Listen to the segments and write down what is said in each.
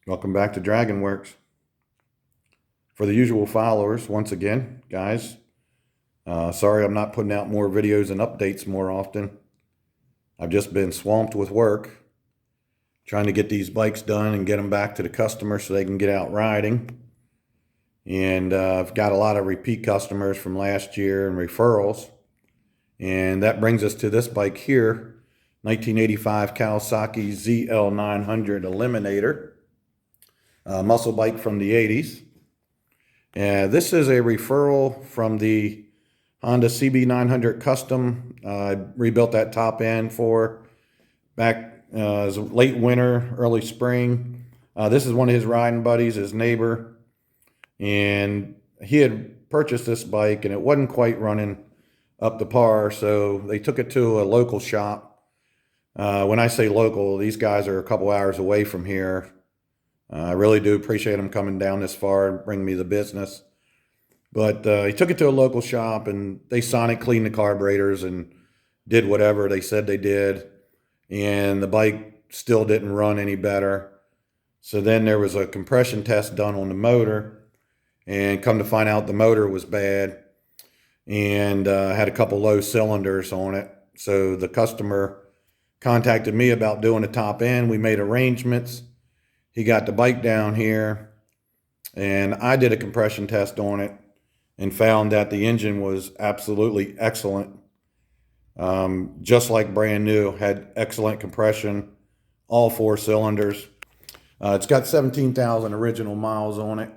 Welcome back to DragonWorks. For the usual followers, once again, guys, sorry I'm not putting out more videos and updates more often. I've just been swamped with work, trying to get these bikes done and get them back to the customer so they can get out riding. And I've got a lot of repeat customers from last year and referrals. And that brings us to this bike here, 1985 Kawasaki ZL900 Eliminator. Muscle bike from the 80s. This is a referral from the Honda CB900 Custom. I rebuilt that top end for back as late winter, early spring. This is one of his riding buddies, his neighbor. And he had purchased this bike and it wasn't quite running up to par. So they took it to a local shop. When I say local, these guys are a couple hours away from here. I really do appreciate him coming down this far and bring me the business. But he took it to a local shop and they sonic cleaned the carburetors and did whatever they said they did. And the bike still didn't run any better. So then there was a compression test done on the motor, and come to find out the motor was bad and had a couple low cylinders on it. So the customer contacted me about doing the top end. We made arrangements. He got the bike down here and I did a compression test on it and found that the engine was absolutely excellent. Just like brand new, had excellent compression, all 4 cylinders. It's got 17,000 original miles on it.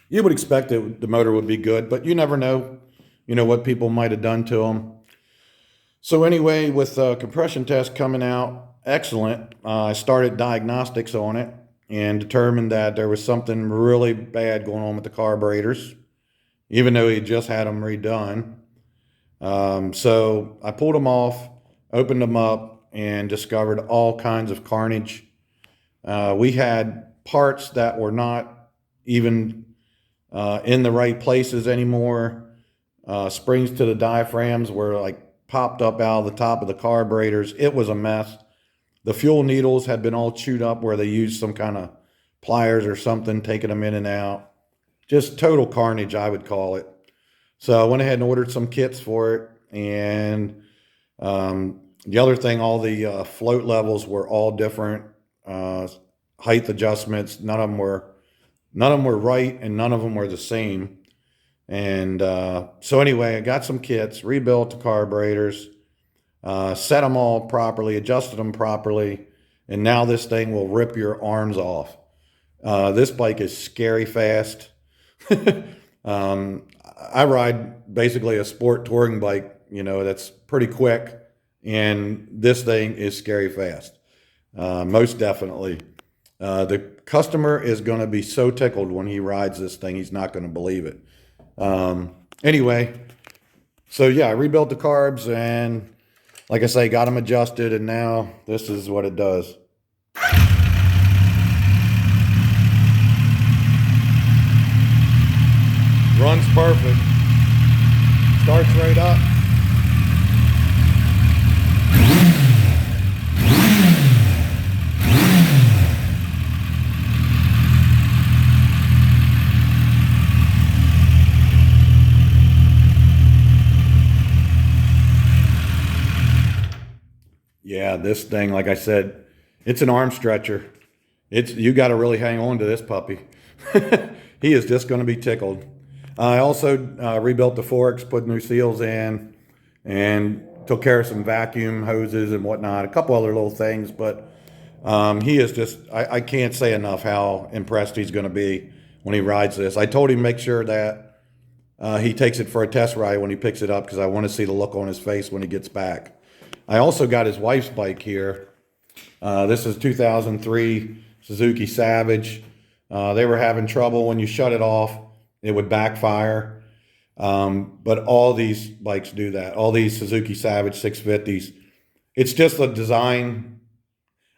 You would expect that the motor would be good, but you never know, what people might have done to them. So anyway, with the compression test coming out excellent, I started diagnostics on it and determined that there was something really bad going on with the carburetors, even though he just had them redone. So I pulled them off, opened them up, and discovered all kinds of carnage. We had parts that were not even in the right places anymore. Springs to the diaphragms were like popped up out of the top of the carburetors. It was a mess. The fuel needles had been all chewed up where they used some kind of pliers or something, taking them in and out. Just total carnage, I would call it. So I went ahead and ordered some kits for it. And the other thing, all the float levels were all different. Height adjustments, none of them were right, and none of them were the same. And so anyway, I got some kits, rebuilt the carburetors, set them all properly, adjusted them properly, and now this thing will rip your arms off. This bike is scary fast. I ride basically a sport touring bike, that's pretty quick, and this thing is scary fast, most definitely. The customer is going to be so tickled when he rides this thing, he's not going to believe it. Anyway, so yeah, I rebuilt the carbs and like I say, got them adjusted, and now this is what it does. Runs perfect. Starts right up. Yeah, this thing, like I said, it's an arm stretcher. You got to really hang on to this puppy. He is just going to be tickled. I also rebuilt the forks, put new seals in, and took care of some vacuum hoses and whatnot, a couple other little things. But he is just, I can't say enough how impressed he's going to be when he rides this. I told him make sure that he takes it for a test ride when he picks it up, because I want to see the look on his face when he gets back. I also got his wife's bike here. This is 2003 Suzuki Savage. They were having trouble when you shut it off. It would backfire. But all these bikes do that. All these Suzuki Savage 650s. It's just a design.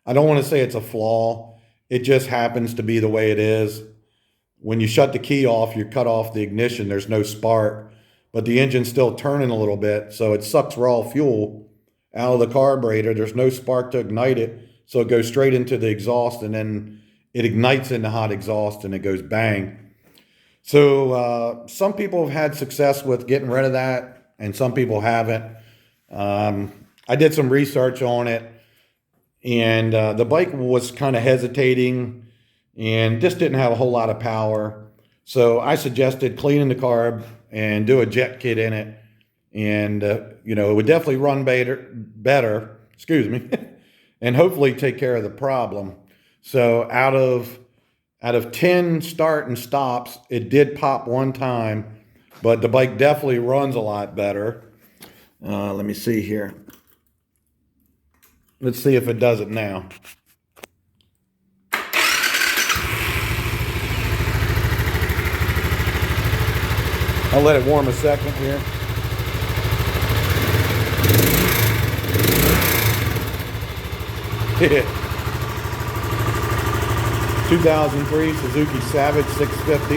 I don't want to say it's a flaw. It just happens to be the way it is. When you shut the key off, you cut off the ignition. There's no spark, but the engine's still turning a little bit. So it sucks raw fuel out of the carburetor. There's no spark to ignite it. So it goes straight into the exhaust and then it ignites in the hot exhaust and it goes bang. So some people have had success with getting rid of that, and some people haven't. I did some research on it, and the bike was kind of hesitating and just didn't have a whole lot of power. So I suggested cleaning the carb and do a jet kit in it, and you know, it would definitely run better, excuse me, and hopefully take care of the problem. So out of 10 start and stops, it did pop one time, but the bike definitely runs a lot better. Let me see here. Let's see if it does it now. I'll let it warm a second here. Yeah. 2003 Suzuki Savage 650.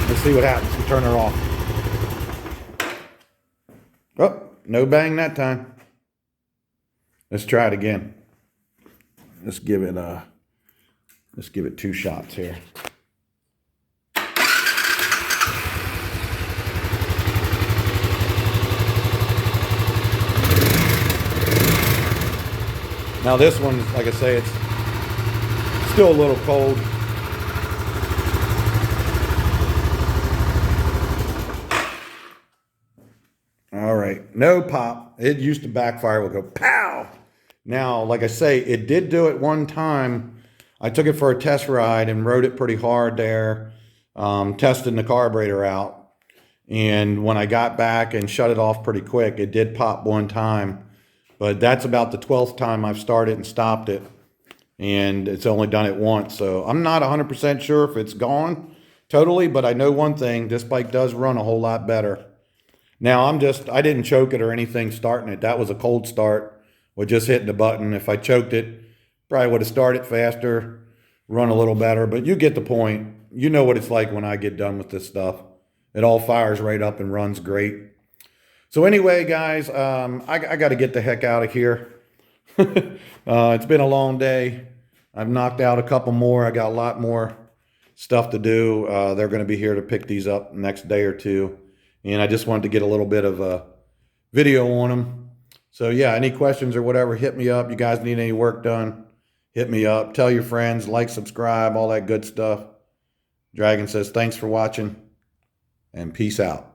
Let's see what happens. We'll turn her off. Oh, no bang that time. Let's try it again. Let's give it 2 shots here. Now this one, like I say, it's still a little cold. All right, no pop. It used to backfire, would go pow. Now, like I say, it did do it one time. I took it for a test ride and rode it pretty hard there, testing the carburetor out. And when I got back and shut it off pretty quick, it did pop one time. But that's about the 12th time I've started and stopped it. And it's only done it once. So I'm not 100% sure if it's gone totally, but I know one thing, this bike does run a whole lot better. Now I didn't choke it or anything starting it. That was a cold start with just hitting the button. If I choked it, probably would have started faster, run a little better, but you get the point. You know what it's like when I get done with this stuff. It all fires right up and runs great. So anyway, guys, I got to get the heck out of here. It's been a long day. I've knocked out a couple more. I got a lot more stuff to do. They're going to be here to pick these up next day or two. And I just wanted to get a little bit of a video on them. So yeah, any questions or whatever, hit me up. You guys need any work done, hit me up. Tell your friends, like, subscribe, all that good stuff. Dragon says, thanks for watching, and peace out.